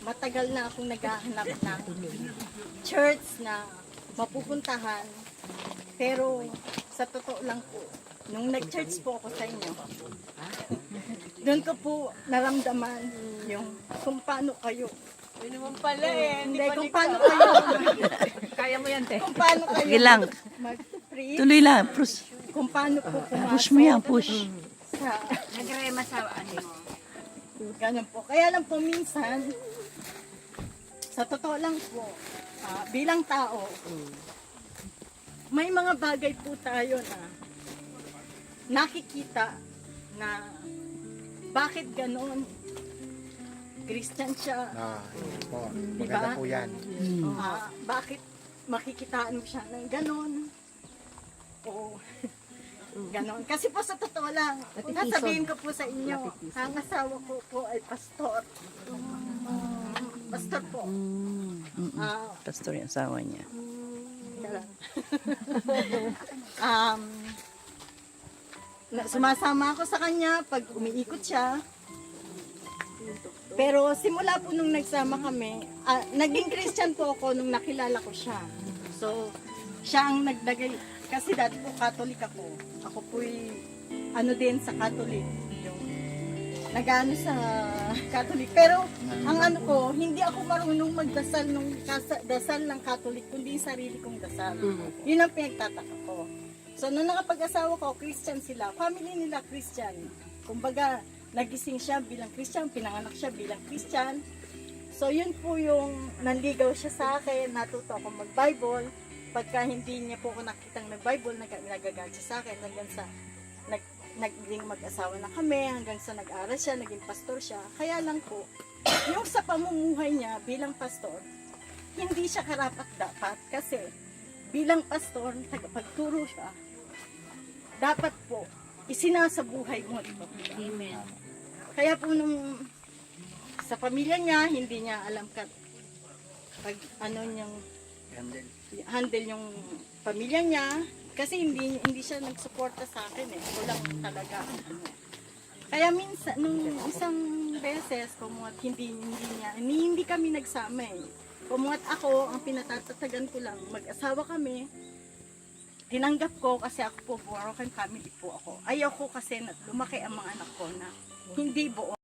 matagal na akong naghahanap ng church na mapupuntahan. Pero sa totoo lang po, nung nag-church po ako sa inyo, doon ko po naramdaman yung kung paano kayo. Yun naman pala eh. Hindi, kung paano kayo. Kaya mo yan, te. Kung paano kayo Sige lang. mag-preach. Tuloy lang, push. Kung paano po Push mo yan, push. sa Nagrema sa ano mo. ganun po. Kaya lang po minsan, sa totoo lang po, bilang tao, may mga bagay po tayo na nakikita na bakit ganon. Christian siya. Po. Diba? Maganda po yan. Bakit makikitaan mo siya ng ganon? O ganon. Kasi po sa totoo lang, sasabihin ko po sa inyo, ang asawa ko po ay pastor. Pastor po. Pastor yung asawa niya. Sumasama ako sa kanya pag umiikot siya. Pero simula po nung nagsama kami, naging Christian po ako nung nakilala ko siya. So, siya ang naglagay. Kasi dati po Catholic ako. Ako po'y ano din sa Catholic. Yung nag-ano sa Catholic. Pero ang ano ko, hindi ako marunong magdasal nung dasal ng Catholic, kundi sarili kong dasal. Yun ang pinagtataka ko. So, nung nakapag-asawa ko, Christian sila. Family nila Christian. Kumbaga, nagising siya bilang Christian, pinanganak siya bilang Christian. So, yun po yung nanligaw siya sa akin, natuto ako mag-Bible. Pagka hindi niya po ako nakitang nag-Bible, nagagagal siya sa akin hanggang sa naging mag-asawa na kami, hanggang sa nag-aral siya, naging pastor siya. Kaya lang po, yung sa pamumuhay niya bilang pastor, hindi siya karapat-dapat kasi bilang pastor, tagapagturo siya, dapat po, isinasabuhay mo. Amen. Kaya po nung sa pamilya niya, hindi niya alam pag ano niyang handle yung pamilya niya kasi hindi siya nagsuporta sa akin eh. Kulang talaga. Kaya minsan nung isang beses kumuhat hindi kami nagsama eh. Kumuhat ako, ang pinatatatagan ko lang, mag-asawa kami. Tinanggap ko kasi ako po broken family po ako. Ayaw ko kasi lumaki ang mga anak ko na hindi buo.